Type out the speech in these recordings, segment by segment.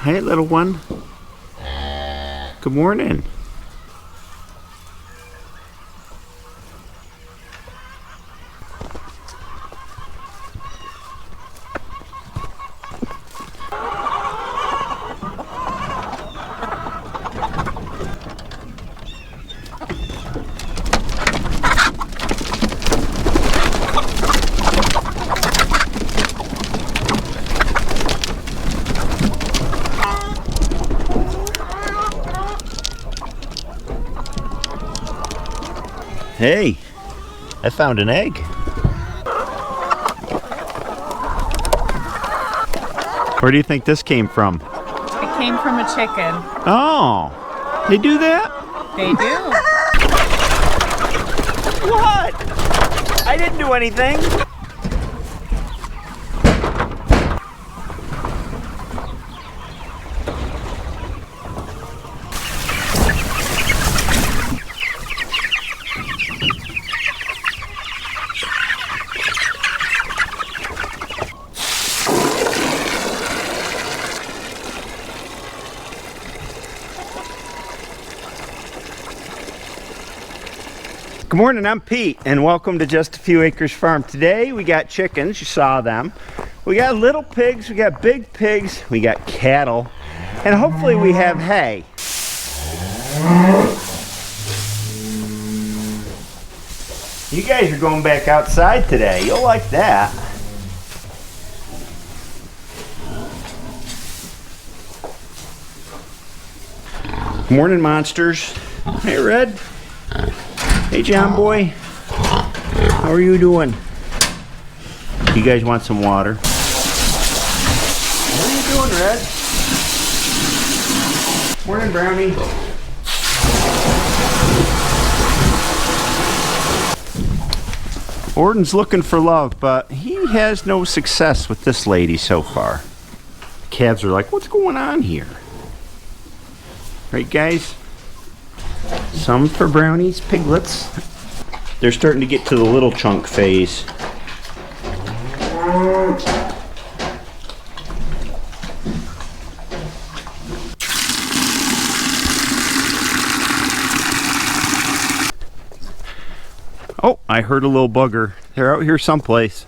Hi, little one. Good morning. Hey, I found an egg. Where do you think this came from? It came from a chicken. Oh, they do that? They do. What? I didn't do anything. Good morning, I'm Pete, and welcome to Just a Few Acres Farm. Today we got chickens, you saw them. We got little pigs, we got big pigs, we got cattle, and hopefully we have hay. You guys are going back outside today, you'll like that. Good morning, monsters. Hey, Red. Hey, John boy, how are you doing? You guys want some water? What are you doing, Red? Morning, Brownie. Orton's looking for love, but he has no success with this lady so far. Calves are like, what's going on here? Right, guys? Some for brownies, piglets. They're starting to get to the little chunk phase. Oh, I heard a little bugger. They're out here someplace.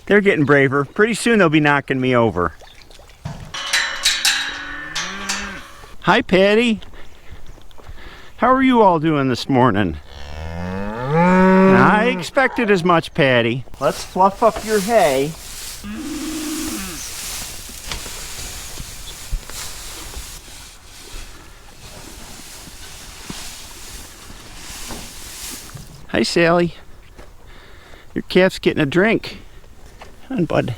They're getting braver. Pretty soon they'll be knocking me over. Hi, Patty. How are you all doing this morning? I expected as much, Patty. Let's fluff up your hay. Hi, Sally. Your calf's getting a drink. Come on, bud.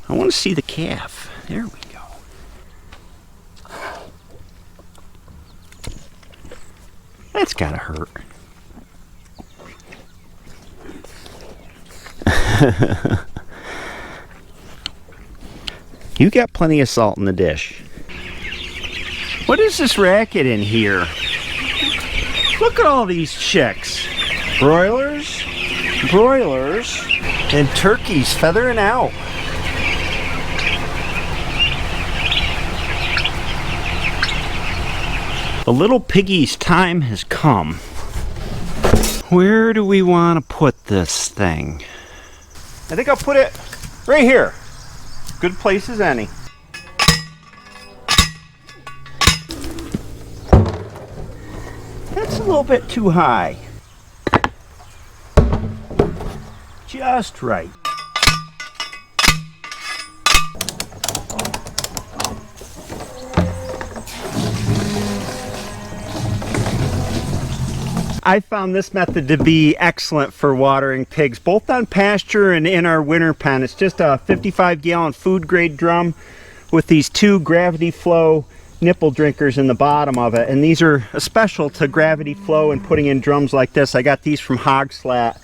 I want to see the calf. There we go. That's gotta hurt. You got plenty of salt in the dish. What is this racket in here? Look at all these chicks. Broilers, and turkeys feathering out. The little piggy's time has come. Where do we want to put this thing? I think I'll put it right here. Good place as any. That's a little bit too high. just right. I found this method to be excellent for watering pigs, both on pasture and in our winter pen. It's just a 55-gallon food grade drum with these 2 gravity flow nipple drinkers in the bottom of it. And these are special to gravity flow and putting in drums like this. I got these from Hogslat,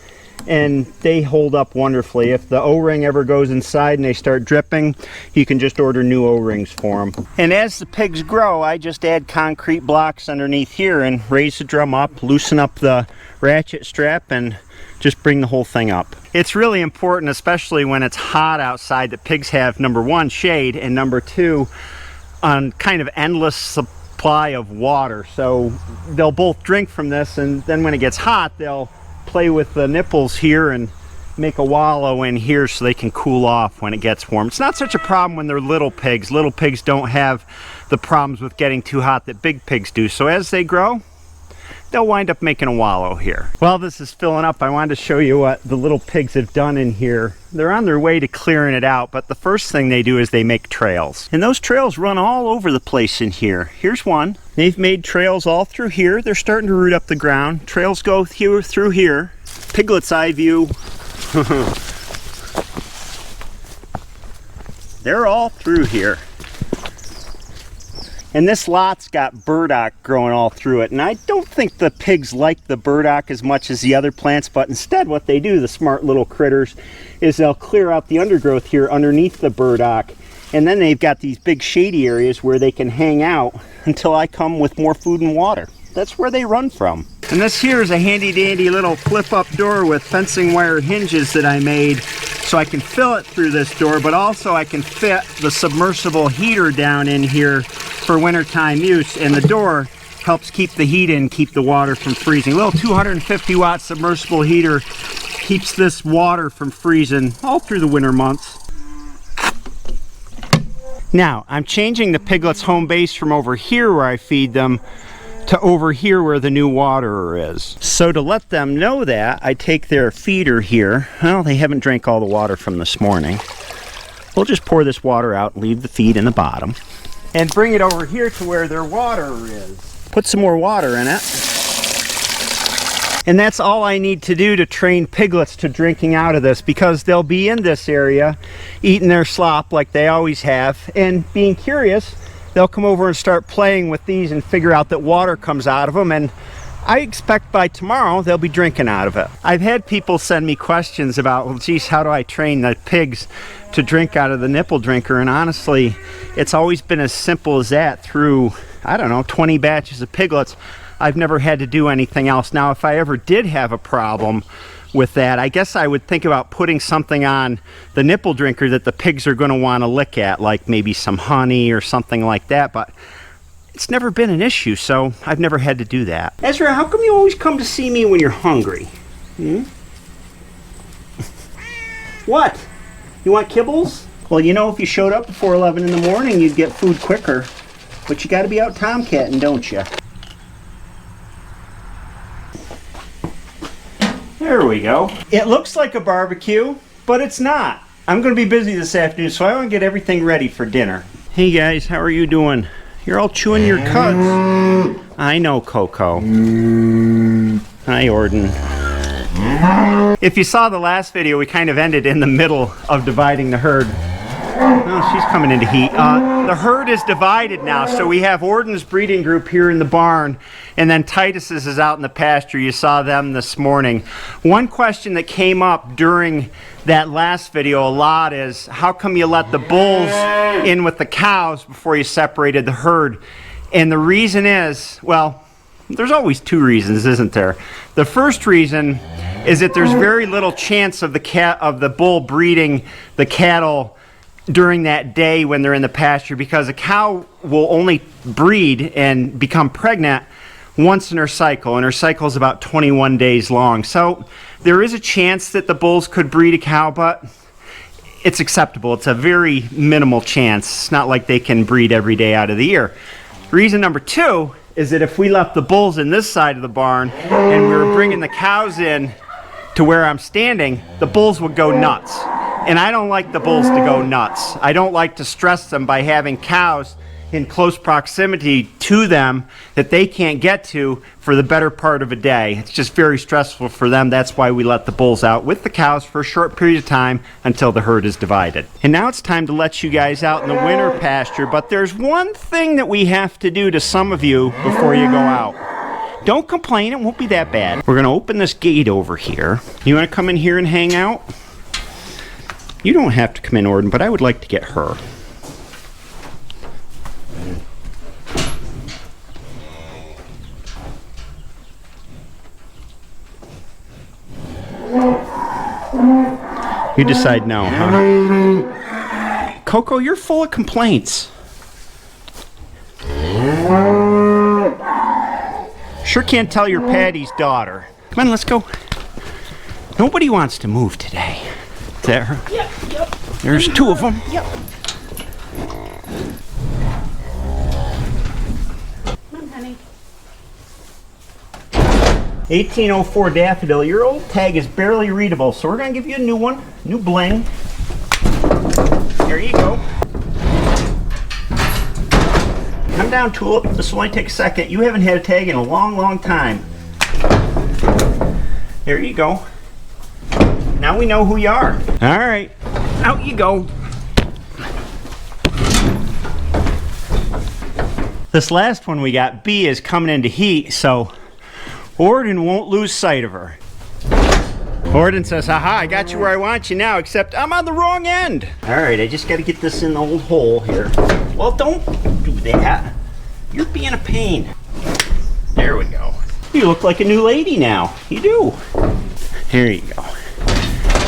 and they hold up wonderfully. If the O-ring ever goes inside and they start dripping, you can just order new O-rings for them. And as the pigs grow, I just add concrete blocks underneath here and raise the drum up, loosen up the ratchet strap, and just bring the whole thing up. It's really important, especially when it's hot outside, that pigs have, number 1, shade, and number 2, kind of endless supply of water. So they'll both drink from this, and then when it gets hot, they'll play with the nipples here and make a wallow in here so they can cool off when it gets warm. It's not such a problem when they're little pigs. Little pigs don't have the problems with getting too hot that big pigs do. So as they grow, they'll wind up making a wallow here. While this is filling up, I wanted to show you what the little pigs have done in here. They're on their way to clearing it out, but the first thing they do is they make trails. And those trails run all over the place in here. Here's one. They've made trails all through here. They're starting to root up the ground. Trails go through here. Piglet's eye view. They're all through here. And this lot's got burdock growing all through it. And I don't think the pigs like the burdock as much as the other plants, but instead what they do, the smart little critters, is they'll clear out the undergrowth here underneath the burdock. And then they've got these big shady areas where they can hang out until I come with more food and water. That's where they run from. And this here is a handy dandy little flip up door with fencing wire hinges that I made so I can fill it through this door, but also I can fit the submersible heater down in here for wintertime use. And the door helps keep the heat in, keep the water from freezing. A little 250 watt submersible heater keeps this water from freezing all through the winter months. Now, I'm changing the piglets' home base from over here where I feed them to over here where the new waterer is. So to let them know that, I take their feeder here. Well, they haven't drank all the water from this morning. We'll just pour this water out and leave the feed in the bottom. And bring it over here to where their waterer is. Put some more water in it. And that's all I need to do to train piglets to drinking out of this, because they'll be in this area eating their slop like they always have, and being curious, they'll come over and start playing with these and figure out that water comes out of them, and I expect by tomorrow they'll be drinking out of it. I've had people send me questions about, well, geez, how do I train the pigs to drink out of the nipple drinker? And honestly, it's always been as simple as that. Through, I don't know, 20 batches of piglets, I've never had to do anything else. Now, if I ever did have a problem with that, I guess I would think about putting something on the nipple drinker that the pigs are going to want to lick at, like maybe some honey or something like that, but it's never been an issue, so I've never had to do that. Ezra, how come you always come to see me when you're hungry? What? You want kibbles? Well, you know, if you showed up before 11 in the morning, you'd get food quicker, but you got to be out tomcatting, don't you? There we go. It looks like a barbecue, but it's not. I'm going to be busy this afternoon, so I want to get everything ready for dinner. Hey guys, how are you doing? You're all chewing your cuds. I know, Coco. Hi, Orden. If you saw the last video, we kind of ended in the middle of dividing the herd. Oh, she's coming into heat. The herd is divided now, so we have Orden's breeding group here in the barn, and then Titus's is out in the pasture. You saw them this morning. One question that came up during that last video a lot is, how come you let the bulls in with the cows before you separated the herd? And the reason is, well, there's always two reasons, isn't there? The first reason is that there's very little chance of the bull breeding the cattle during that day when they're in the pasture, because a cow will only breed and become pregnant once in her cycle, and her cycle is about 21 days long. So there is a chance that the bulls could breed a cow, but it's acceptable. It's a very minimal chance. It's not like they can breed every day out of the year. Reason number two is that if we left the bulls in this side of the barn and we were bringing the cows in to where I'm standing, the bulls would go nuts. And I don't like the bulls to go nuts. I don't like to stress them by having cows in close proximity to them that they can't get to for the better part of a day. It's just very stressful for them. That's why we let the bulls out with the cows for a short period of time until the herd is divided. And now it's time to let you guys out in the winter pasture, but there's one thing that we have to do to some of you before you go out. Don't complain, it won't be that bad. We're gonna open this gate over here. You wanna come in here and hang out? You don't have to come in, Orden, but I would like to get her. You decide no, huh? Coco, you're full of complaints. Sure can't tell you're Patty's daughter. Come on, let's go. Nobody wants to move today. Is that her? Yep. There's two of them. Yep. Come on, honey. 1804 Daffodil. Your old tag is barely readable, so we're going to give you a new one. New bling. There you go. Come down, Tulip. This will only take a second. You haven't had a tag in a long, long time. There you go. Now we know who you are. All right. Out you go. This last one we got, B, is coming into heat, so Orden won't lose sight of her. Orden says, haha, I got you where I want you now, except I'm on the wrong end. All right, I just got to get this in the old hole here. Well, don't do that. You're being a pain. There we go. You look like a new lady now. You do. Here you go.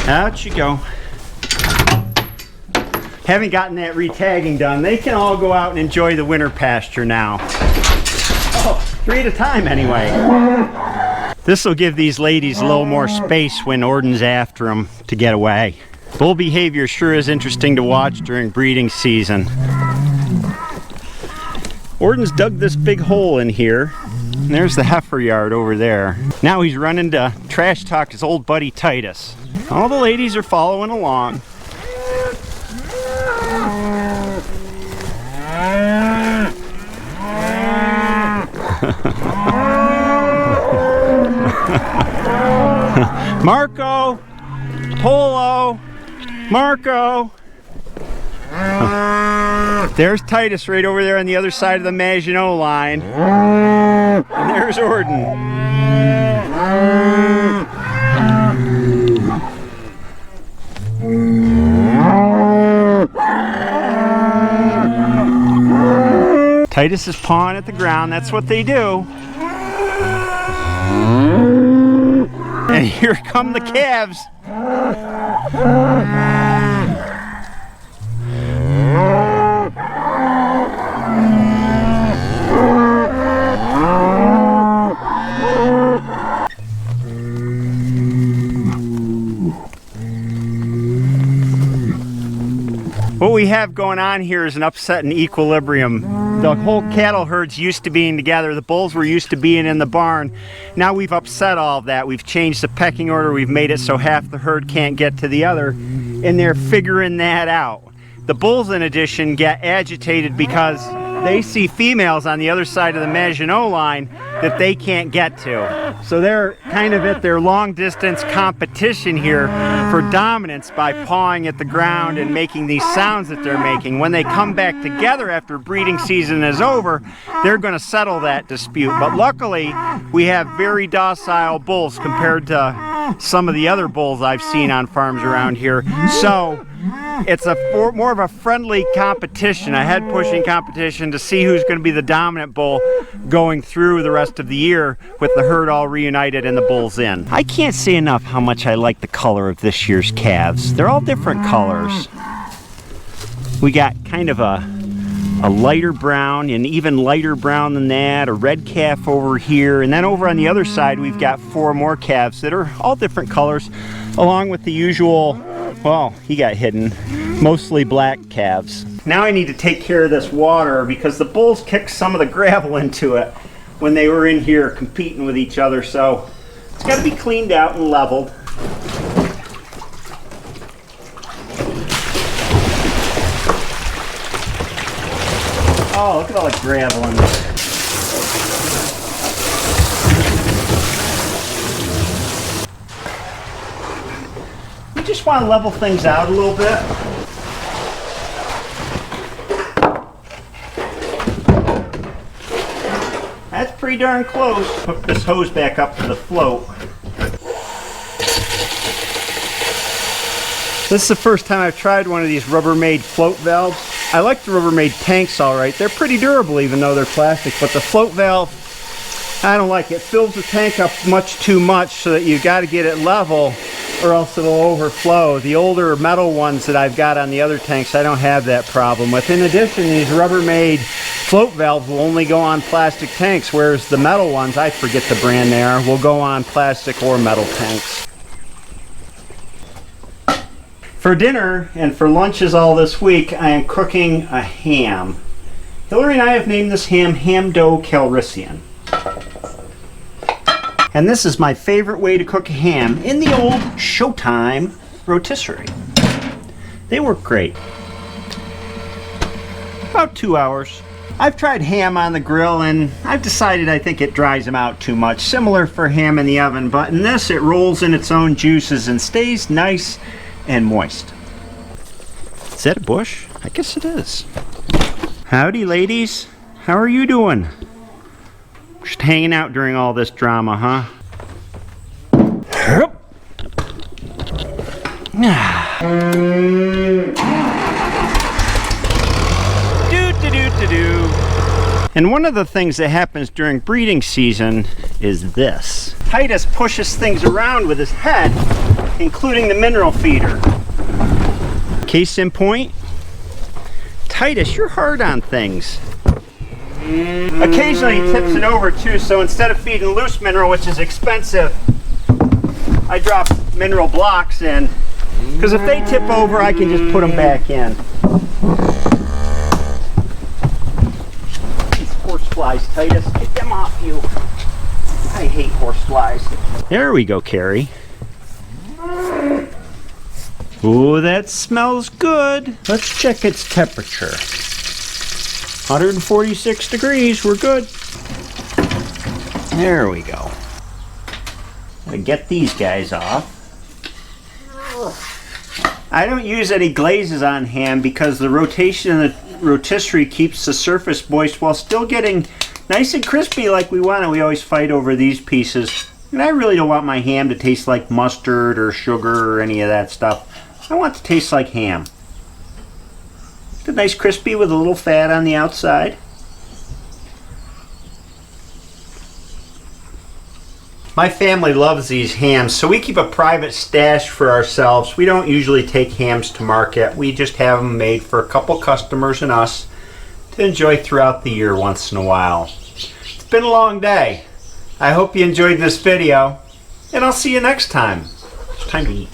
Out you go. Haven't gotten that retagging done. They can all go out and enjoy the winter pasture now. Oh, 3 at a time anyway. This will give these ladies a little more space when Orden's after them to get away. Bull behavior sure is interesting to watch during breeding season. Orden's dug this big hole in here. And there's the heifer yard over there. Now he's running to trash talk his old buddy Titus. All the ladies are following along. Marco! Polo! Marco! There's Titus right over there on the other side of the Maginot line. And there's Orden. Titus is pawing at the ground. That's what they do. And here come the calves. What we have going on here is an upset in equilibrium. The whole cattle herds used to being together. The bulls were used to being in the barn. Now we've upset all of that. We've changed the pecking order. We've made it so half the herd can't get to the other, and they're figuring that out. The bulls, in addition, get agitated because they see females on the other side of the Maginot line that they can't get to. So they're kind of at their long distance competition here for dominance by pawing at the ground and making these sounds that they're making. When they come back together after breeding season is over, they're going to settle that dispute. But luckily, we have very docile bulls compared to some of the other bulls I've seen on farms around here. So it's more of a friendly competition, a head-pushing competition to see who's going to be the dominant bull going through the rest of the year with the herd all reunited and the bulls in. I can't say enough how much I like the color of this year's calves. They're all different colors. We got kind of a lighter brown, and even lighter brown than that, a red calf over here, and then over on the other side we've got 4 more calves that are all different colors, along with the usual, well, he got hidden, mostly black calves. Now I need to take care of this water because the bulls kicked some of the gravel into it when they were in here competing with each other, so it's got to be cleaned out and leveled. smell like gravel in there. We just want to level things out a little bit. That's pretty darn close. Hook this hose back up to the float. This is the first time I've tried one of these Rubbermaid float valves. I like the Rubbermaid tanks all right. They're pretty durable even though they're plastic, but the float valve, I don't like it. It fills the tank up much too much so that you got to get it level or else it'll overflow. The older metal ones that I've got on the other tanks, I don't have that problem with. In addition, these Rubbermaid float valves will only go on plastic tanks, whereas the metal ones, I forget the brand they are, will go on plastic or metal tanks. For dinner and for lunches all this week, I am cooking a ham. Hillary and I have named this ham Ham Dough Calrissian. And this is my favorite way to cook a ham in the old Showtime rotisserie. They work great. About 2 hours. I've tried ham on the grill and I've decided I think it dries them out too much. Similar for ham in the oven, but in this it rolls in its own juices and stays nice and moist. Is that a bush? I guess it is. Howdy, ladies. How are you doing? Just hanging out during all this drama, huh? And one of the things that happens during breeding season is this. Titus pushes things around with his head, including the mineral feeder. Case in point, Titus, you're hard on things. Occasionally he tips it over too, so instead of feeding loose mineral, which is expensive, I drop mineral blocks in, because if they tip over, I can just put them back in. These horse flies, Titus, get them off you. I hate horse flies. There we go, Carrie. Ooh, that smells good. Let's check its temperature. 146 degrees, we're good. There we go. Gotta get these guys off. I don't use any glazes on ham because the rotation in the rotisserie keeps the surface moist while still getting nice and crispy like we want, and we always fight over these pieces. And I really don't want my ham to taste like mustard or sugar or any of that stuff. I want it to taste like ham. It's nice crispy with a little fat on the outside. My family loves these hams, so we keep a private stash for ourselves. We don't usually take hams to market. We just have them made for a couple customers and us to enjoy throughout the year once in a while. It's been a long day. I hope you enjoyed this video, and I'll see you next time. It's time to eat.